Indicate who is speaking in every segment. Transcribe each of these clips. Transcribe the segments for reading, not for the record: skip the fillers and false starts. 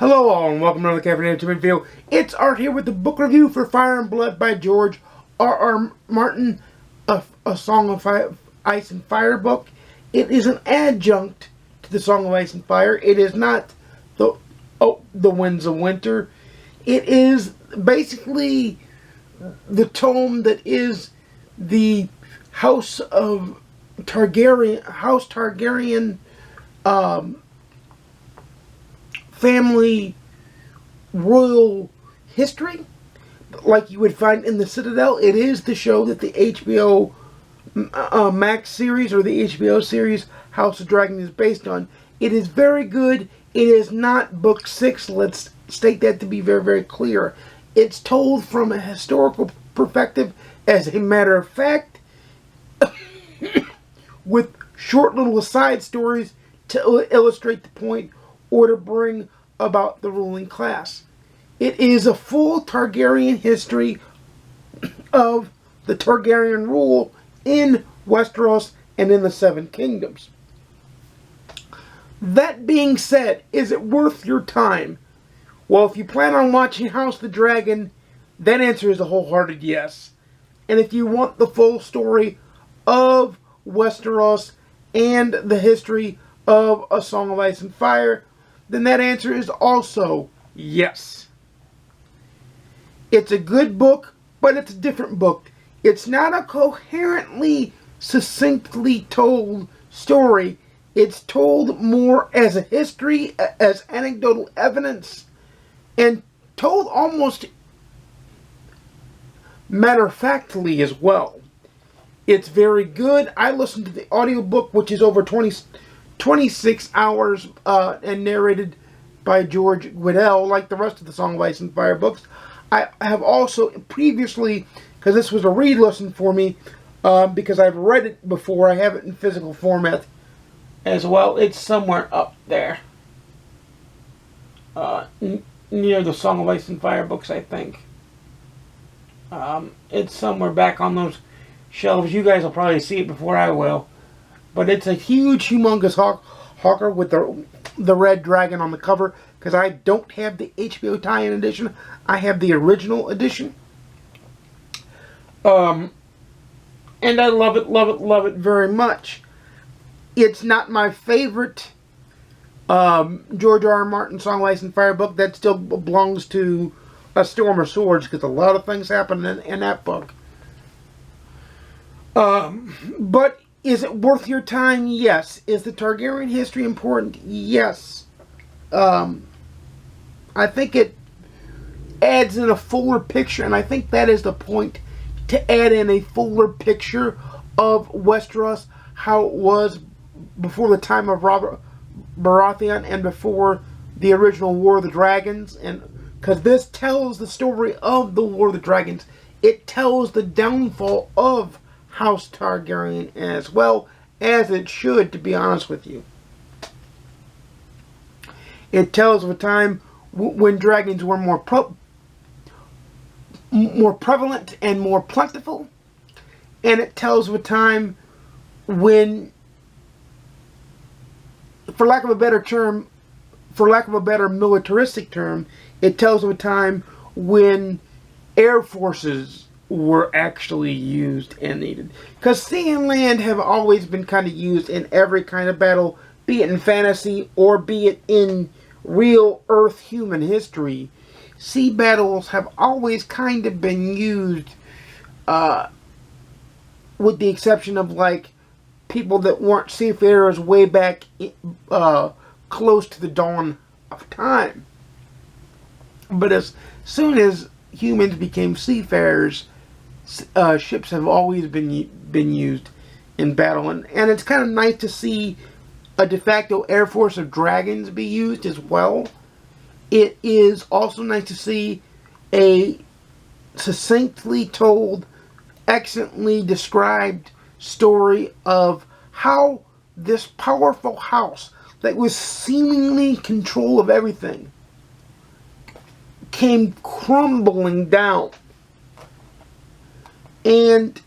Speaker 1: Hello all and welcome to another Caffeinated Entertainment video. It's Art here with the book review for Fire and Blood by George R.R. Martin, a Song of Ice and Fire book. It is an adjunct to the Song of Ice and Fire. It is not the Winds of Winter. It is basically the tome that is the House Targaryen family royal history, like you would find in the Citadel. It is the show that the HBO Max series or the HBO series House of Dragon is based on. It is very good. It is not book 6. Let's state that to be very, very clear. It's told from a historical perspective, as a matter of fact, with short little side stories to illustrate the point or to bring about the ruling class. It is a full Targaryen history of the Targaryen rule in Westeros and in the Seven Kingdoms. That being said, is it worth your time? Well, if you plan on watching House of the Dragon, that answer is a wholehearted yes. And if you want the full story of Westeros and the history of A Song of Ice and Fire, then that answer is also yes. It's a good book, but it's a different book. It's not a coherently, succinctly told story. It's told more as a history, as anecdotal evidence, and told almost matter-of-factly as well. It's very good. I listened to the audiobook, which is over 26 hours and narrated by George Guidell, like the rest of the Song of Ice and Fire books. I have also previously, because this was a read listen for me, because I've read it before, I have it in physical format as well. It's somewhere up there. Near the Song of Ice and Fire books, I think. It's somewhere back on those shelves. You guys will probably see it before I will. But it's a huge, humongous hawker with the red dragon on the cover, because I don't have the HBO tie-in edition. I have the original edition. And I love it, love it, love it very much. It's not my favorite George R.R. Martin Song of Ice and Fire book. That still belongs to A Storm of Swords, because a lot of things happen in that book. But is it worth your time? Yes. Is the Targaryen history important? Yes. I think it adds in a fuller picture, and I think that is the point, to add in a fuller picture of Westeros, how it was before the time of Robert Baratheon and before the original War of the Dragons, and because this tells the story of the War of the Dragons. It tells the downfall of House Targaryen as well, as it should, to be honest with you. It tells of a time when dragons were more prevalent and more plentiful, and it tells of a time when, for lack of a better militaristic term, it tells of a time when air forces were actually used and needed. Because sea and land have always been kind of used in every kind of battle, be it in fantasy or be it in real Earth human history. Sea battles have always kind of been used, with the exception of, like, people that weren't seafarers way back close to the dawn of time. But as soon as humans became seafarers, ships have always been used in battle, and it's kind of nice to see a de facto air force of dragons be used as well. It is also nice to see a succinctly told, excellently described story of how this powerful house that was seemingly in control of everything came crumbling down. And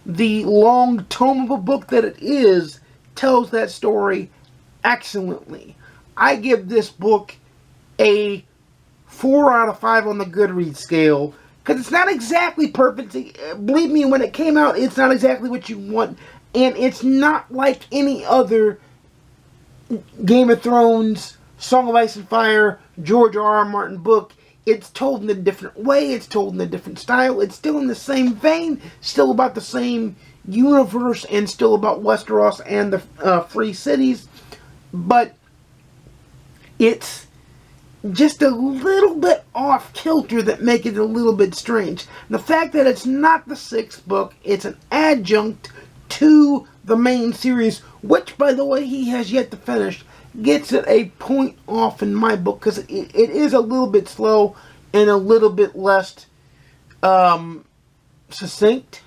Speaker 1: the long tome of a book that it is tells that story excellently. I give this book a 4 out of 5 on the GoodReads scale. Because it's not exactly perfect. Believe me, when it came out, it's not exactly what you want. And it's not like any other Game of Thrones, Song of Ice and Fire, George R.R. Martin book. It's told in a different way. It's told in a different style. It's still in the same vein. Still about the same universe. And still about Westeros and the Free Cities. But it's just a little bit off kilter that make it a little bit strange. The fact that it's not the 6th book, it's an adjunct to the main series, which, by the way, he has yet to finish, gets it a point off in my book, because it is a little bit slow and a little bit less succinct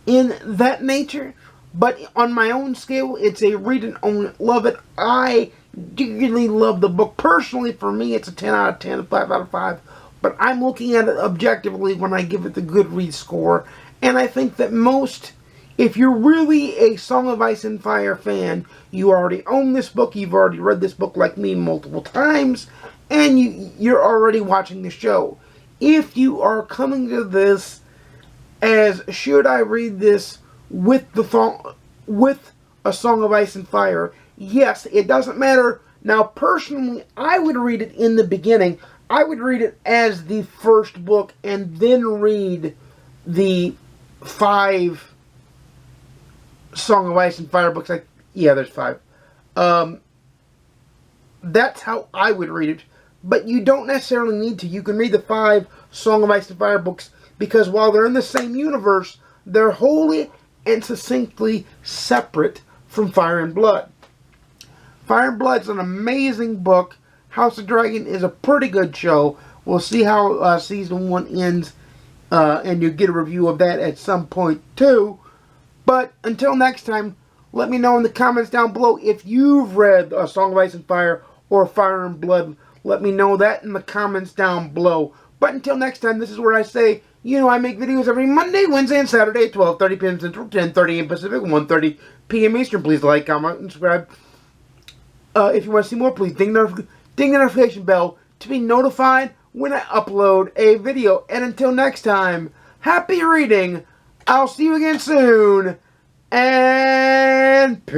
Speaker 1: in that nature. But on my own scale, it's a read and own it, love it. I dearly love the book. Personally, for me, it's a 10 out of 10, 5 out of 5. But I'm looking at it objectively when I give it the GoodReads score. And I think that most, if you're really a Song of Ice and Fire fan, you already own this book, you've already read this book like me multiple times, and you're already watching the show. If you are coming to this as, should I read this with a Song of Ice and Fire, yes, it doesn't matter. Now, personally, I would read it in the beginning. I would read it as the first book and then read the 5 Song of Ice and Fire books. Yeah, there's 5. That's how I would read it. But you don't necessarily need to. You can read the 5 Song of Ice and Fire books, because while they're in the same universe, they're wholly and succinctly separate from Fire and Blood. Fire and Blood's an amazing book. House of Dragon is a pretty good show. We'll see how Season 1 ends, and you'll get a review of that at some point too. But until next time, let me know in the comments down below if you've read A Song of Ice and Fire or Fire and Blood. Let me know that in the comments down below. But until next time, this is where I say, I make videos every Monday, Wednesday, and Saturday at 12:30 p.m. Central, 10:30 a.m. Pacific, 1:30 p.m. Eastern. Please like, comment, and subscribe. If you want to see more, please ding the notification bell to be notified when I upload a video. And until next time, happy reading. I'll see you again soon. And peace.